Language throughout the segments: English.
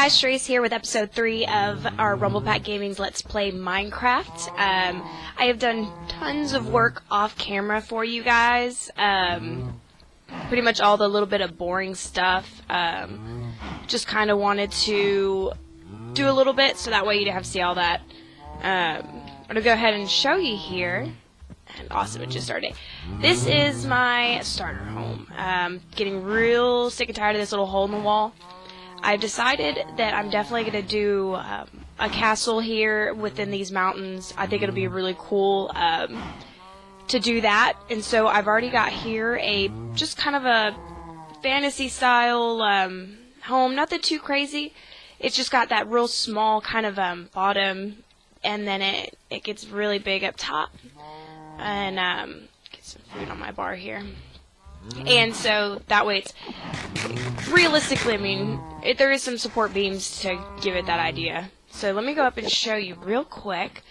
guys, Cherisse here with episode 3 of our Rumble Pack Gaming's Let's Play Minecraft. I have done tons of work off camera for you guys. Pretty much all the little bit of boring stuff. Just kind of wanted to do a little bit so that way you didn't have to see all that. I'm going to go ahead and show you here. And awesome, it just started. This is my starter home. Getting real sick and tired of this little hole in the wall. I've decided that I'm definitely going to do a castle here within these mountains. I think it'll be really cool to do that. And so I've already got here a just kind of a fantasy style home. Nothing too crazy. It's just got that real small kind of bottom, and then it gets really big up top. And get some food on my bar here. And so that way it's realistically, I mean, there is some support beams to give it that idea. So let me go up and show you real quick.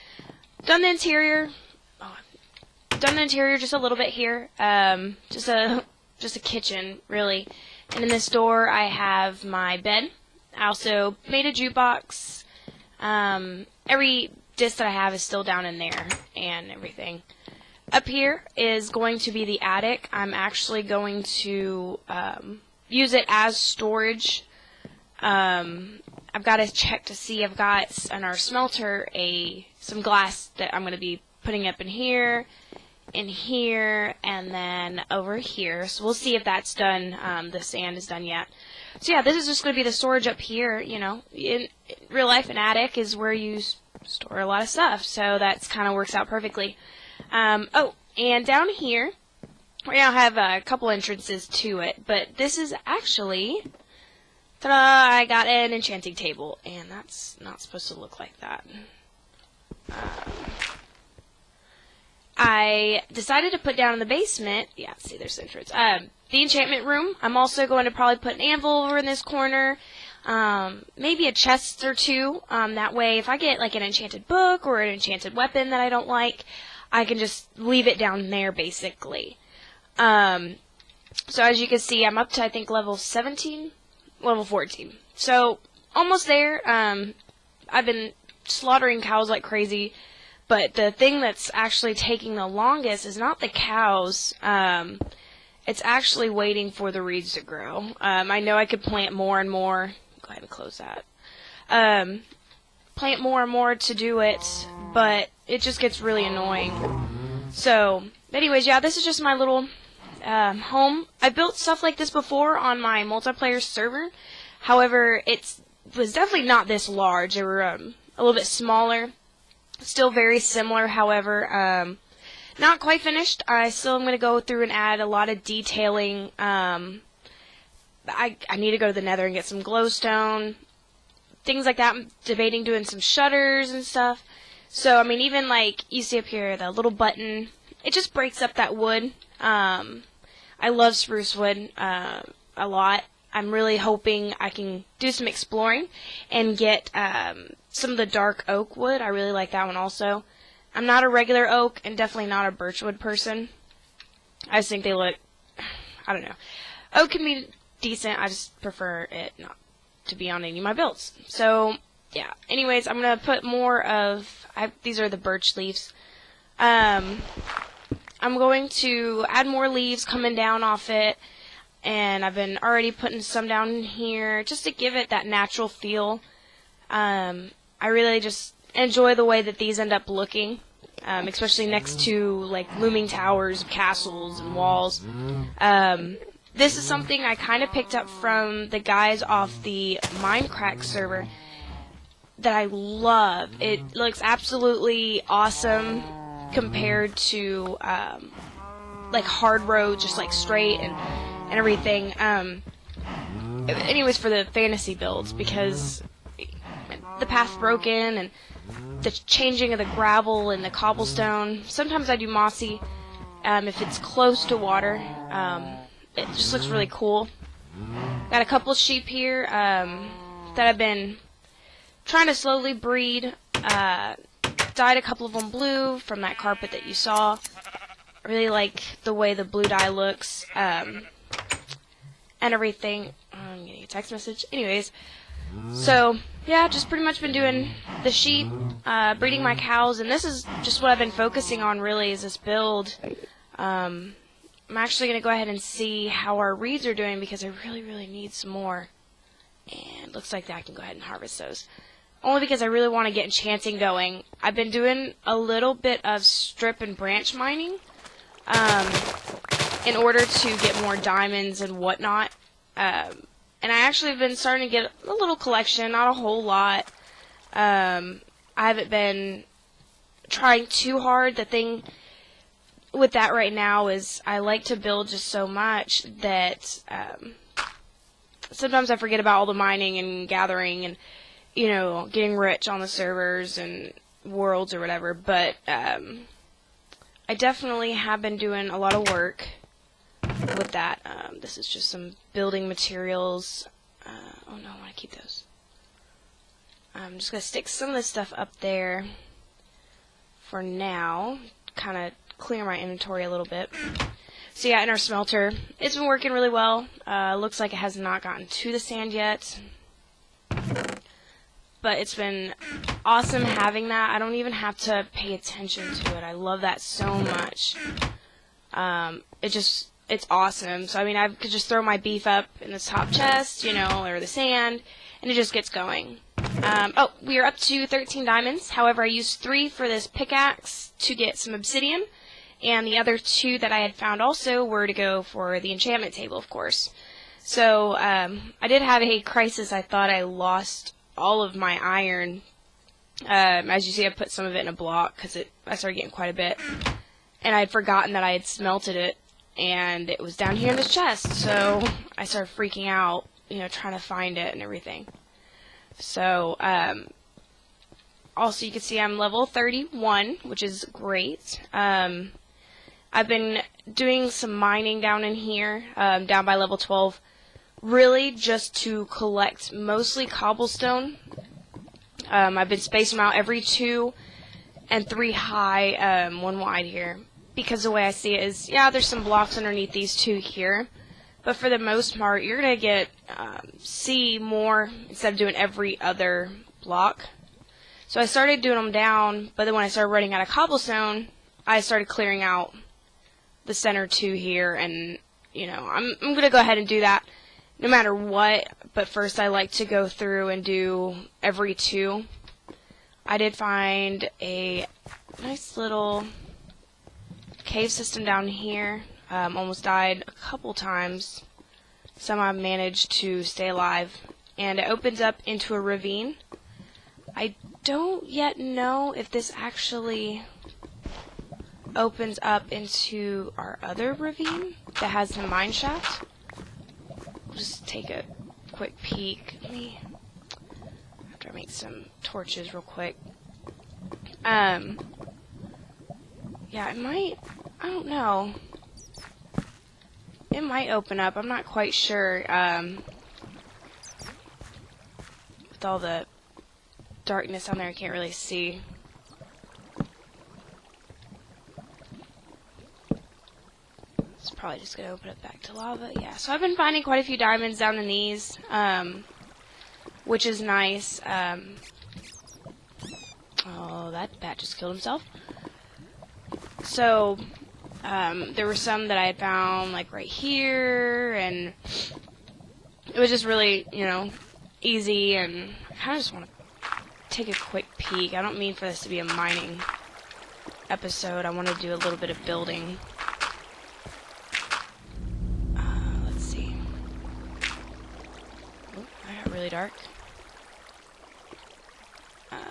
Done the interior just a little bit here. Just a kitchen really. And in this door I have my bed. I also made a jukebox. Every disc that I have is still down in there and everything. Up here is going to be the attic. I'm actually going to use it as storage. I've got to check to see. I've got in our smelter some glass that I'm going to be putting up in here, and then over here. So we'll see if that's done. The sand is done yet. So yeah, this is just going to be the storage up here. You know, in real life, an attic is where you store a lot of stuff. So that's kind of works out perfectly. Oh, and down here, we now have a couple entrances to it, but this is actually, ta-da, I got an enchanting table, and that's not supposed to look like that. I decided to put down in the basement, yeah, see, there's the entrance, the enchantment room. I'm also going to probably put an anvil over in this corner, maybe a chest or two, that way if I get like an enchanted book or an enchanted weapon that I don't like, I can just leave it down there, basically. So as you can see, I'm up to, I think, level 17? Level 14. So, almost there. I've been slaughtering cows like crazy, but the thing that's actually taking the longest is not the cows. It's actually waiting for the reeds to grow. I know I could plant more and more. Go ahead and close that. Plant more and more to do it, but it just gets really annoying. So, anyways, yeah, this is just my little home. I built stuff like this before on my multiplayer server. However, it was definitely not this large. They were a little bit smaller. Still very similar, however. Not quite finished. I still am going to go through and add a lot of detailing. I need to go to the nether and get some glowstone. Things like that. I'm debating doing some shutters and stuff. So, I mean, even like you see up here, the little button, it just breaks up that wood. I love spruce wood a lot. I'm really hoping I can do some exploring and get some of the dark oak wood. I really like that one also. I'm not a regular oak and definitely not a birchwood person. I just think they look, I don't know. Oak can be decent. I just prefer it not to be on any of my builds. So, yeah. Anyways, I'm going to put more of, these are the birch leaves. I'm going to add more leaves coming down off it, and I've been already putting some down here just to give it that natural feel. I really just enjoy the way that these end up looking, especially next to like looming towers, castles, and walls. This is something I kind of picked up from the guys off the Minecraft server that I love. It looks absolutely awesome compared to like hard road, just like straight and everything. Anyways, for the fantasy builds, because the path broken and the changing of the gravel and the cobblestone. Sometimes I do mossy if it's close to water. It just looks really cool. Got a couple sheep here that I've been trying to slowly breed. Dyed a couple of them blue from that carpet that you saw. I really like the way the blue dye looks and everything. I'm getting a text message. Anyways, So, yeah, just pretty much been doing the sheep, breeding my cows, and this is just what I've been focusing on really is this build. I'm actually going to go ahead and see how our reeds are doing because I really, really need some more. And looks like that I can go ahead and harvest those. Only because I really want to get enchanting going. I've been doing a little bit of strip and branch mining in order to get more diamonds and whatnot. And I actually have been starting to get a little collection, not a whole lot. I haven't been trying too hard. The thing with that right now is I like to build just so much that sometimes I forget about all the mining and gathering and, you know, getting rich on the servers and worlds or whatever. But I definitely have been doing a lot of work with that. This is just some building materials. Oh no, I want to keep those. I'm just going to stick some of this stuff up there for now. Kind of clear my inventory a little bit. So yeah, in our smelter, it's been working really well. Looks like it has not gotten to the sand yet. But it's been awesome having that. I don't even have to pay attention to it. I love that so much. It's awesome. So, I mean, I could just throw my beef up in this top chest, you know, or the sand, and it just gets going. Oh, we are up to 13 diamonds. However, I used 3 for this pickaxe to get some obsidian, and the other 2 that I had found also were to go for the enchantment table, of course. So, I did have a crisis. I thought I lost all of my iron. As you see, I put some of it in a block because I started getting quite a bit, and I had forgotten that I had smelted it. And it was down here in this chest, so I started freaking out, you know, trying to find it and everything. So, also you can see I'm level 31, which is great. I've been doing some mining down in here, down by level 12, really just to collect mostly cobblestone. I've been spacing them out every 2 and 3 high, 1 wide here. Because the way I see it is, yeah, there's some blocks underneath these 2 here. But for the most part, you're going to get, see more instead of doing every other block. So I started doing them down, but then when I started running out of cobblestone, I started clearing out the center 2 here. And, you know, I'm going to go ahead and do that no matter what. But first I like to go through and do every 2. I did find a nice little cave system down here. Almost died a couple times. Somehow managed to stay alive. And it opens up into a ravine. I don't yet know if this actually opens up into our other ravine that has the mine shaft. We'll just take a quick peek. After I make some torches real quick. Yeah, it might, I don't know. It might open up, I'm not quite sure. With all the darkness on there, I can't really see. It's probably just going to open it back to lava. Yeah, so I've been finding quite a few diamonds down in these, which is nice. Oh, that bat just killed himself. So, there were some that I had found, like, right here, and it was just really, you know, easy, and I kind of just want to take a quick peek. I don't mean for this to be a mining episode. I want to do a little bit of building. Let's see. Oh, I got really dark.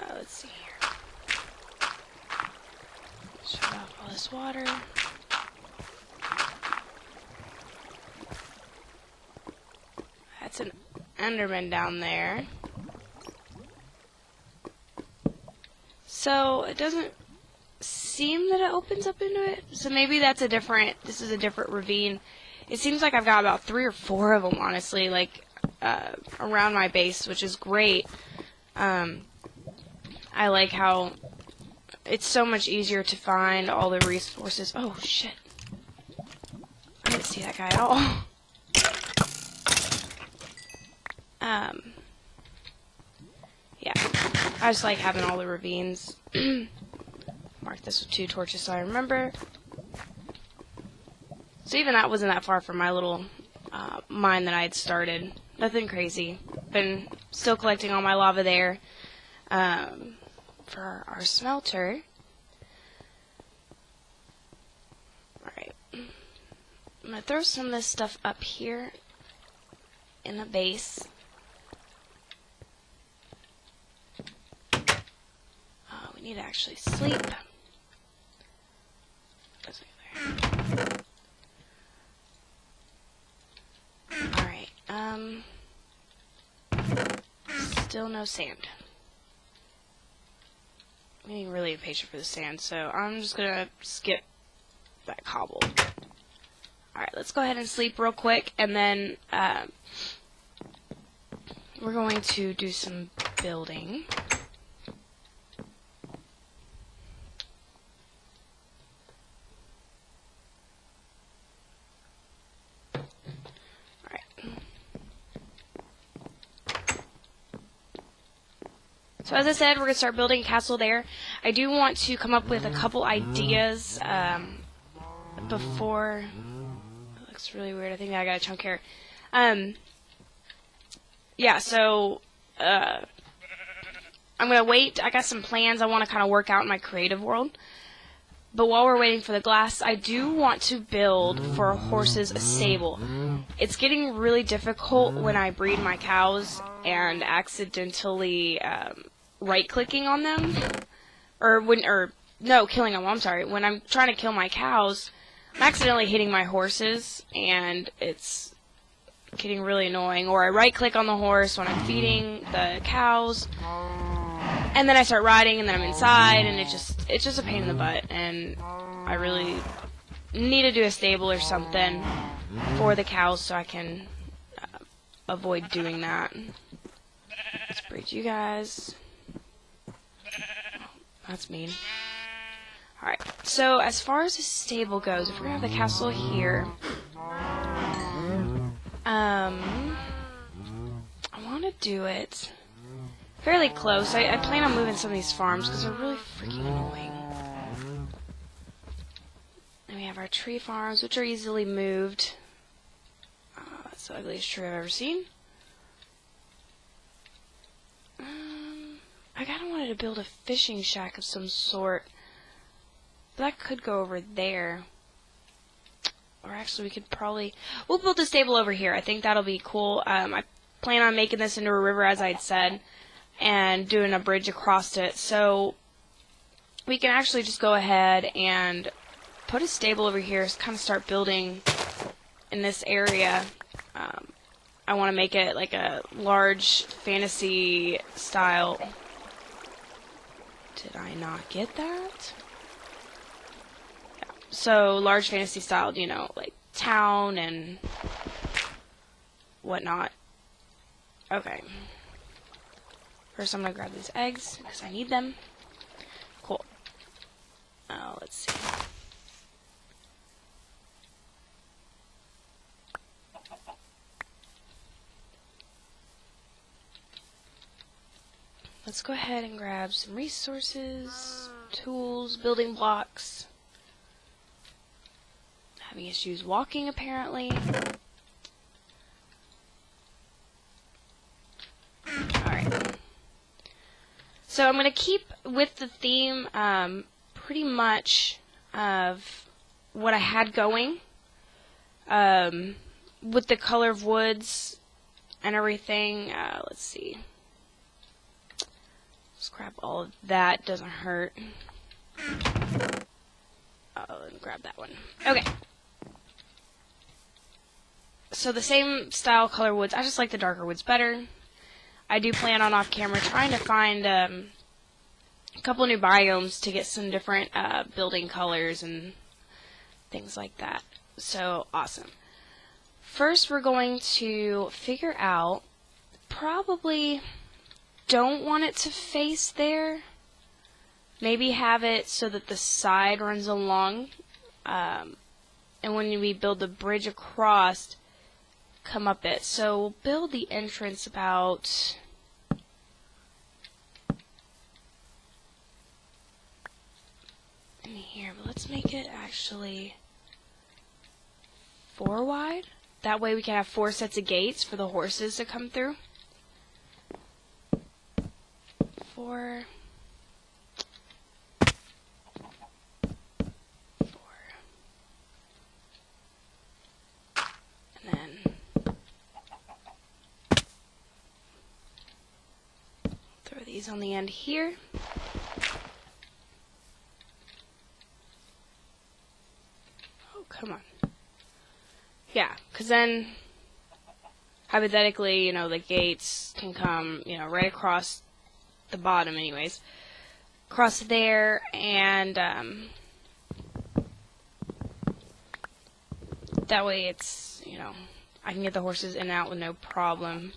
Let's see here. Shut off all this water. That's an Enderman down there. So it doesn't seem that it opens up into it. So maybe that's a different, this is a different ravine. It seems like I've got about 3 or 4 of them, honestly, like, around my base, which is great. I like how it's so much easier to find all the resources. Oh, shit. I didn't see that guy at all. I just like having all the ravines. Mark this with 2 torches so I remember. So even that wasn't that far from my little mine that I had started. Nothing crazy. Been still collecting all my lava there for our smelter. Alright. I'm going to throw some of this stuff up here in the base. We need to actually sleep. Alright, still no sand. I'm getting really impatient for the sand, so I'm just gonna skip that cobble. Alright, let's go ahead and sleep real quick, and then we're going to do some building. So as I said, we're going to start building a castle there. I do want to come up with a couple ideas before... It looks really weird. I think I got a chunk here. Yeah, so I'm going to wait. I got some plans I want to kind of work out in my creative world. But while we're waiting for the glass, I do want to build for horses a stable. It's getting really difficult when I breed my cows and accidentally right-clicking on them, killing them. I'm sorry. When I'm trying to kill my cows, I'm accidentally hitting my horses, and it's getting really annoying. Or I right-click on the horse when I'm feeding the cows, and then I start riding, and then I'm inside, and it's just a pain in the butt. And I really need to do a stable or something for the cows so I can avoid doing that. Let's breed you guys. That's mean. Alright, so as far as the stable goes, if we're going to have the castle here, I want to do it fairly close. I plan on moving some of these farms because they're really freaking annoying. And we have our tree farms, which are easily moved. That's the ugliest tree I've ever seen. I kind of wanted to build a fishing shack of some sort. But that could go over there. Or actually, we could probably... We'll build a stable over here. I think that'll be cool. I plan on making this into a river, as I'd said, and doing a bridge across it. So we can actually just go ahead and put a stable over here, kind of start building in this area. I want to make it like a large fantasy style... Did I not get that? Yeah. So, large fantasy style, you know, like town and whatnot. Okay. First, I'm going to grab these eggs because I need them. Cool. Let's see. Let's go ahead and grab some resources, tools, building blocks. Having issues walking, apparently. Alright. So I'm going to keep with the theme pretty much of what I had going. With the color of woods and everything. Let's see. Grab all of that, doesn't hurt. And grab that one. Okay. So the same style color woods. I just like the darker woods better. I do plan on off camera trying to find a couple new biomes to get some different building colors and things like that. So awesome. First we're going to figure out probably... Don't want it to face there. Maybe have it so that the side runs along. And when we build the bridge across, come up it. So we'll build the entrance about here, but let's make it actually 4 wide. That way we can have 4 sets of gates for the horses to come through. 4. 4. And then throw these on the end here. Oh, come on. Yeah, because then, hypothetically, you know, the gates can come, you know, right across the bottom anyways. Across there, and that way it's, you know, I can get the horses in and out with no problem.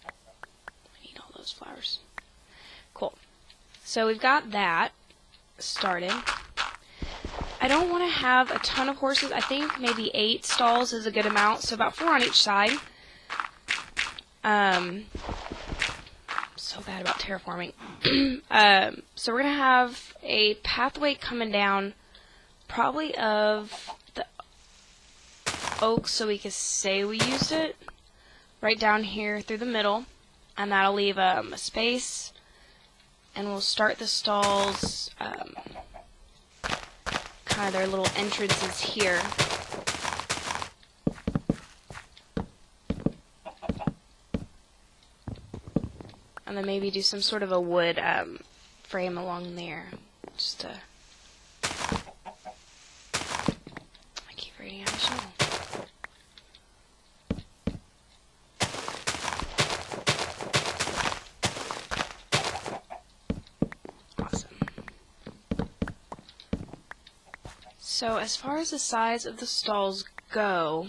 I need all those flowers. Cool. So we've got that started. I don't want to have a ton of horses. I think maybe 8 stalls is a good amount, so about 4 on each side. So bad about terraforming. So we're going to have a pathway coming down, probably of the oak, so we can say we used it, right down here through the middle, and that'll leave a space, and we'll start the stalls, kind of their little entrances here. And then maybe do some sort of a wood frame along there. Just to... I keep reading out of show. So as far as the size of the stalls go,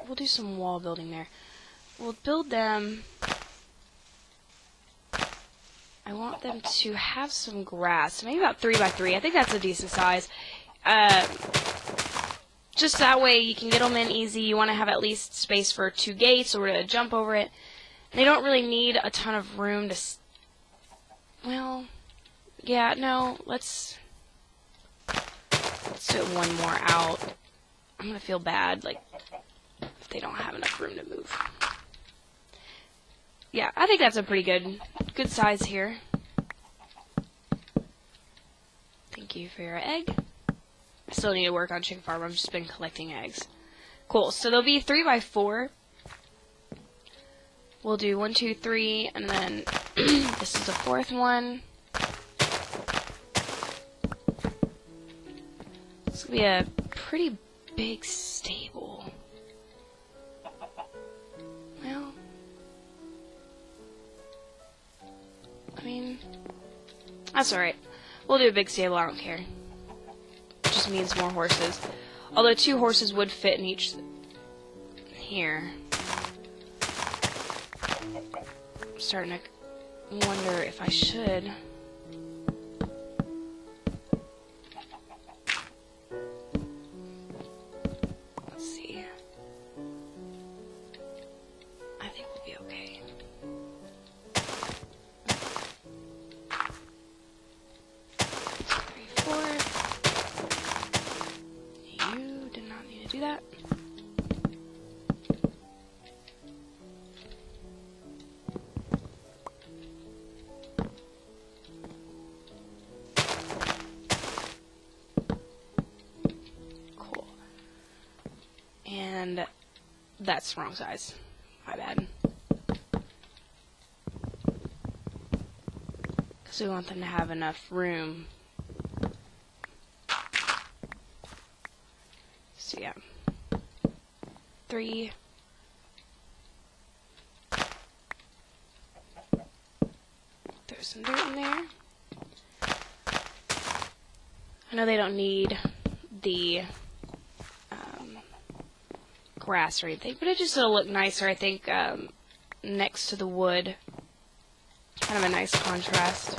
we'll do some wall building there. We'll build them. I want them to have some grass, maybe about 3 by 3. I think that's a decent size. Just that way you can get them in easy. You want to have at least space for 2 gates or to jump over it. They don't really need a ton of room to... Well... Yeah, no, let's do it one more out. I'm gonna feel bad, like, if they don't have enough room to move. Yeah, I think that's a pretty good size here. Thank you for your egg. I still need to work on chicken farm. I've just been collecting eggs. Cool, so there'll be 3 by 4. We'll do 1, 2, 3, and then this is the 4th one. This will be a pretty big stable. Well, I mean, that's alright. We'll do a big stable, I don't care. It just means more horses. Although 2 horses would fit in each here. I'm starting to wonder if I should. That. Cool. And that's the wrong size. My bad. Because we want them to have enough room. So yeah. 3. Throw some dirt in there. I know they don't need the grass or anything, but it just will look nicer, I think, next to the wood. Kind of a nice contrast.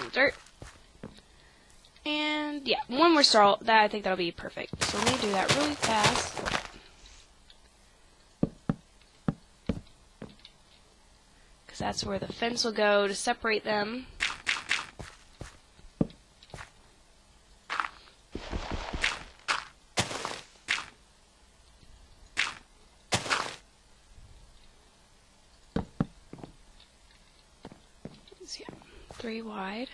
some dirt. And yeah, one more star. I think that'll be perfect. So let me do that really fast. Because that's where the fence will go to separate them. So yeah, 3 wide.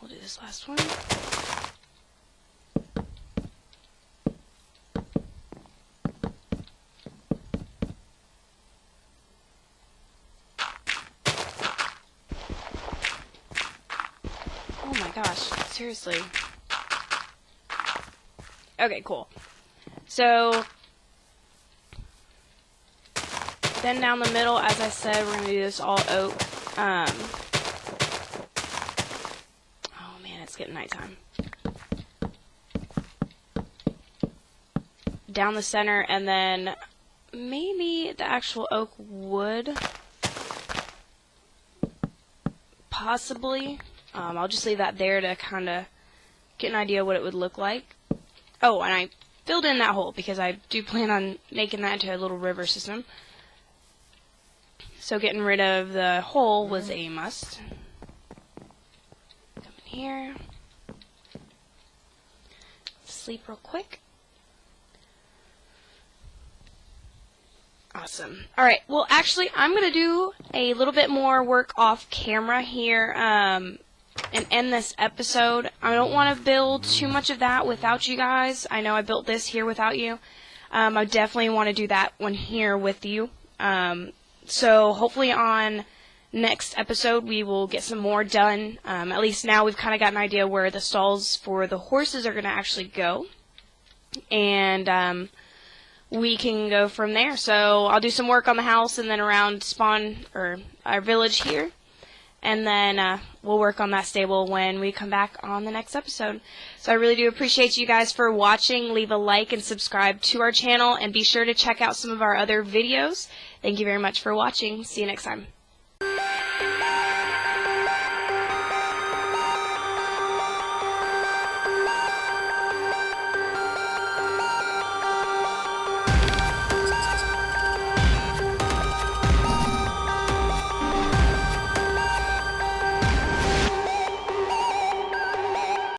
We'll do this last one. Oh my gosh, seriously. Okay, cool. So, then down the middle, as I said, we're going to do this all oak. Oh man, it's getting nighttime. Down the center, and then maybe the actual oak wood. Possibly. I'll just leave that there to kind of get an idea what it would look like. Oh, and I filled in that hole because I do plan on making that into a little river system. So getting rid of the hole was a must. Come in here. Sleep real quick. Awesome. Alright, well actually I'm going to do a little bit more work off camera here and end this episode. I don't want to build too much of that without you guys. I know I built this here without you. I definitely want to do that one here with you. So hopefully on next episode we will get some more done. At least now we've kind of got an idea where the stalls for the horses are going to actually go. And we can go from there. So I'll do some work on the house and then around spawn or our village here. And then we'll work on that stable when we come back on the next episode. So I really do appreciate you guys for watching. Leave a like and subscribe to our channel. And be sure to check out some of our other videos. Thank you very much for watching. See you next time.